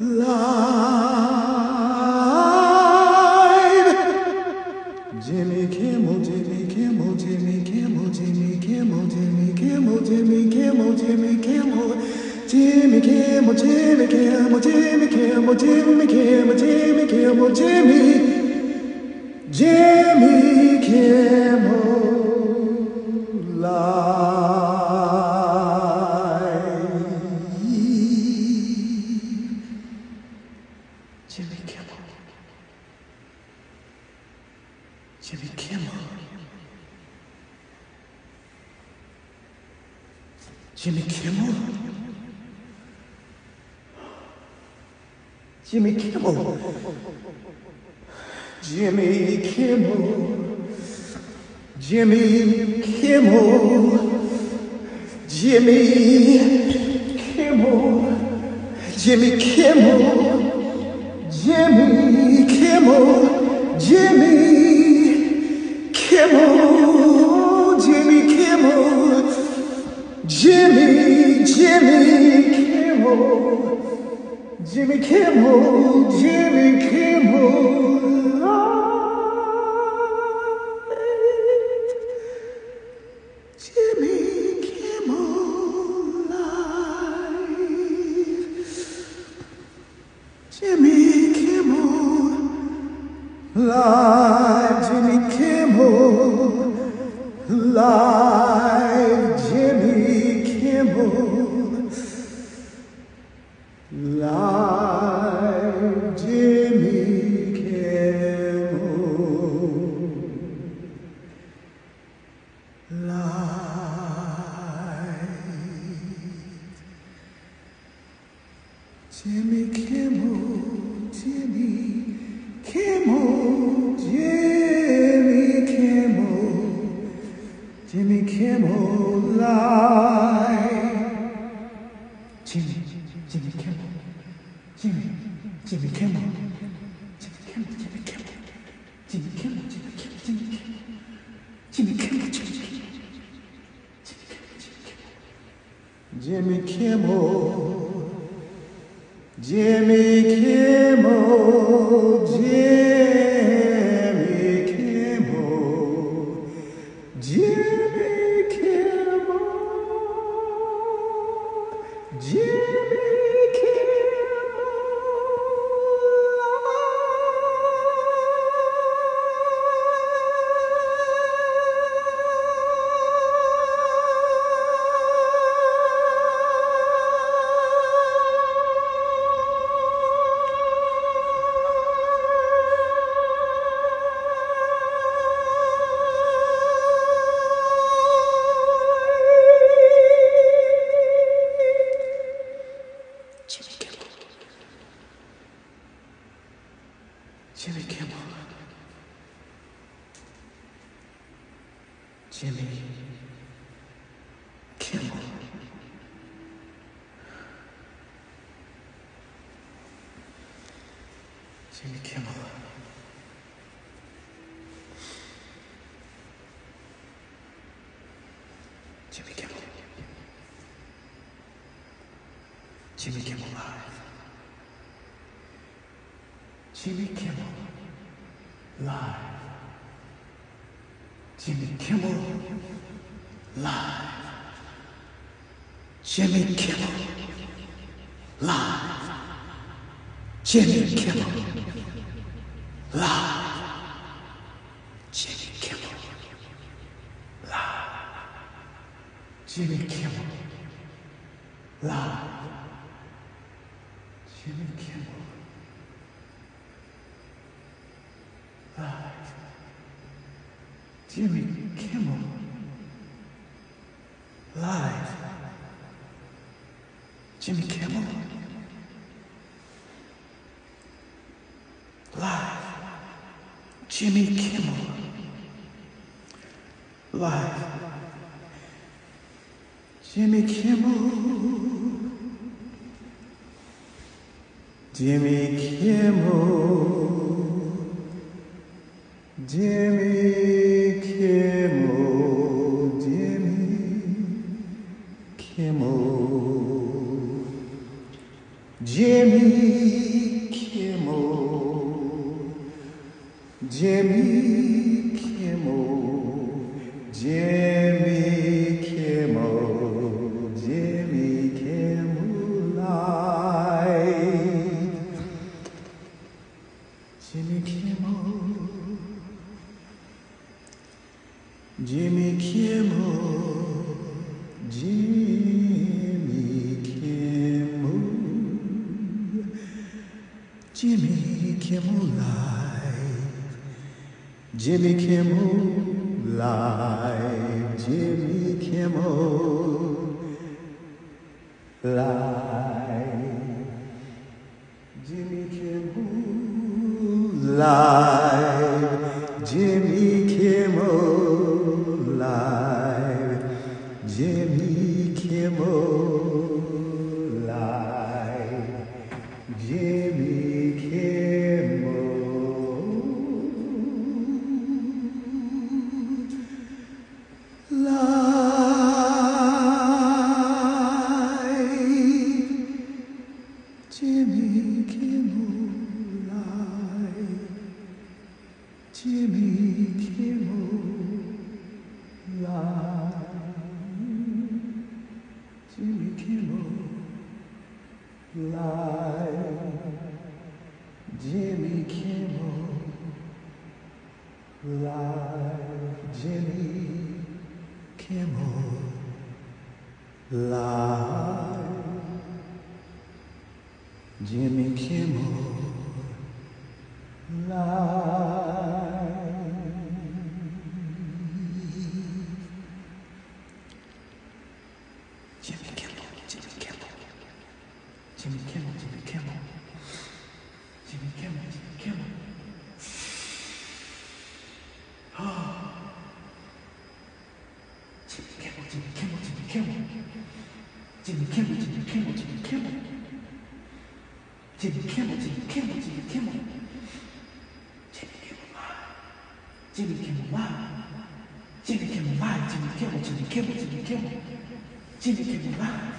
Live. Jimmy Kimmel, Jimmy Kimmel, Jimmy Kimmel, Jimmy Kimmel, Jimmy Kimmel, Jimmy Kimmel, Jimmy Kimmel, Jimmy Kimmel, Jimmy Kimmel, Jimmy Kimmel, Jimmy Kimmel, Jimmy Kimmel, Jimmy Kimmel Live. Jimmy Kimmel. Jimmy Kimmel. Jimmy Kimmel. Jimmy Kimmel. Jimmy Kimmel. Jimmy Kimmel. Jimmy Kimmel. Jimmy Kimmel. Jimmy Kimmel. Jimmy Kimmel. Jimmy Kimmel. Jimmy Kimmel. Jimmy Kimmel. Jimmy Kimmel. Jimmy Kimmel Live. Jimmy Kimmel Live. Jimmy Kimmel Live. Jimmy Kimmel Live. Jimmy Kimmel Live. Jimmy Kimmel, Jimmy Kimmel, Jimmy Kimmel, Jimmy Kimmel Live. Jimmy Kimmel, Jimmy Kimmel, Jimmy Kimmel, Jimmy Kimmel, Jimmy Kimmel, Jimmy Kimmel, Jimmy Kimmel, Jimmy Kimmel, Jimmy Kimmel, Jimmy Kimmel, Jimmy Jimmy Kimmel. Jimmy Kimmel. Jimmy Kimmel. Jimmy Kimmel. Jimmy Kimmel Live. Jimmy Kimmel Live. Jimmy Kimmel Live. Jimmy Kimmel Live. Jimmy Kimmel Live. Jimmy Kimmel Live. Jimmy Kimmel Live. Jimmy Kimmel Live. Jimmy Kimmel Live. Jimmy Kimmel Live. Jimmy Kimmel Live. Jimmy Kimmel. Jimmy Kimmel. Jimmy Kimmel. Jimmy Kimmel. Jimmy Kimmel, Jimmy Kimmel, Jimmy Kimmel, Jimmy Kimmel Live. Jimmy Kimmel, Jimmy Kimmel, Jimmy Kimmel, Jimmy Kimmel Live, Jimmy Kimmel Live, Jimmy Kimmel Live, Jimmy Kimmel Live, Jimmy Kimmel Live, Jimmy Kimmel Live, Jimmy Kimmel Live, Jimmy Kimmel Live, Jimmy Kimmel Live, Jimmy Kimmel Live, Jimmy Kimmel Live, Jimmy Kimmel Live, Jimmy Kimmel Live. Jimmy Kimmel, Jimmy Kimmel, Jimmy Kimmel, Jimmy Kimmel, Jimmy Kimmel, Jimmy Kimmel. Jimmy Kimmel, Jimmy Kimmel, Jimmy Kimmel, Jimmy Kimmel, Jimmy Kimmel, Jimmy Kimmel, Jimmy Kimmel, Jimmy Kimmel, Jimmy Kimmel, Jimmy Kimmel Live, Jimmy Kimmel Live, Jimmy Kimmel Live, Jimmy Kimmel, Jimmy Kimmel, Jimmy Kimmel, Jimmy Kimmel Live.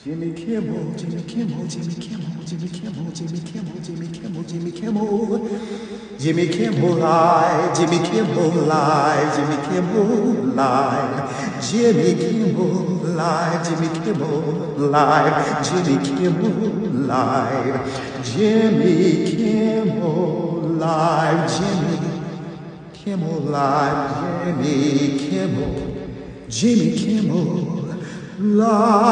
Jimmy Kimmel, Jimmy Kimmel, Jimmy Kimmel, Jimmy Kimmel, Jimmy Kimmel, Jimmy Kimmel, Jimmy Kimmel, Jimmy Kimmel Live, Jimmy Kimmel Live, Jimmy Kimmel Live, Jimmy Kimmel Live, Jimmy Kimmel Live, Jimmy Kimmel Live, Jimmy Kimmel Live, Jimmy Kimmel Live, Jimmy Kimmel, Jimmy Kimmel Live.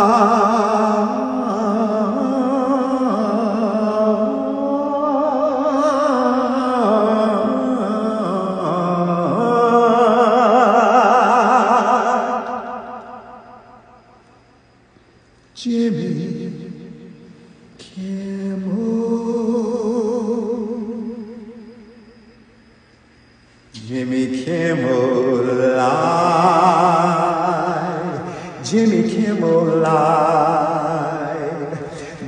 Jimmy Kimmel, Jimmy Kimmel Live, Jimmy Kimmel Live,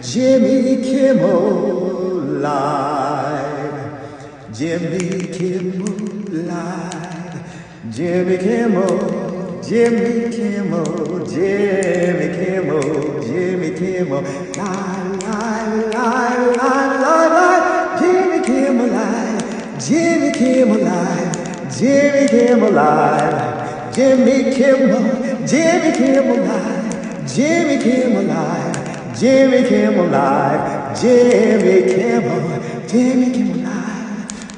Jimmy Kimmel Live, Jimmy Kimmel Live, Jimmy Kimmel, Jimmy Kimmel, Jimmy Kimmel, Jimmy Kimmel, live, live, live, live, live, live, Jimmy Kimmel live, Jimmy Kimmel live, Jimmy Kimmel live, Jimmy Kimmel, Jimmy Kimmel live, Jimmy Kimmel live, Jimmy Kimmel live, Jimmy Kimmel, Jimmy Kimmel live,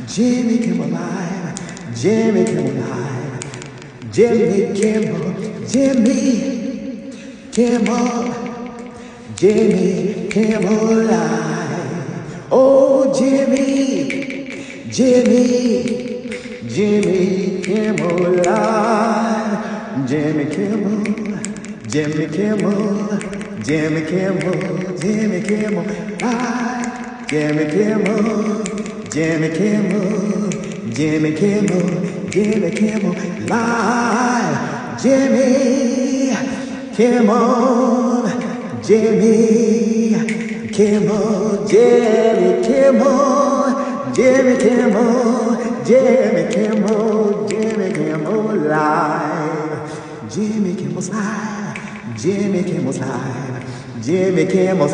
Jimmy Kimmel live, Jimmy Kimmel live, Jimmy Kimmel, Jimmy Kimmel, Jimmy Kimmel Live. Oh, Jimmy, Jimmy, Jimmy Kimmel Live. Jimmy Kimmel, Jimmy Kimmel, Jimmy Kimmel, Jimmy Kimmel Live. Jimmy Kimmel, Jimmy Kimmel, Jimmy Kimmel, Jimmy Kimmel Live. Jimmy Kimmel, Jimmy Kimmel, Jimmy Kimmel, Jimmy Kimmel, Jimmy Kimmel, Jimmy Kimmel Live. Jimmy Kimmel's Live, Jimmy Kimmel's Live, Jimmy Kimmel's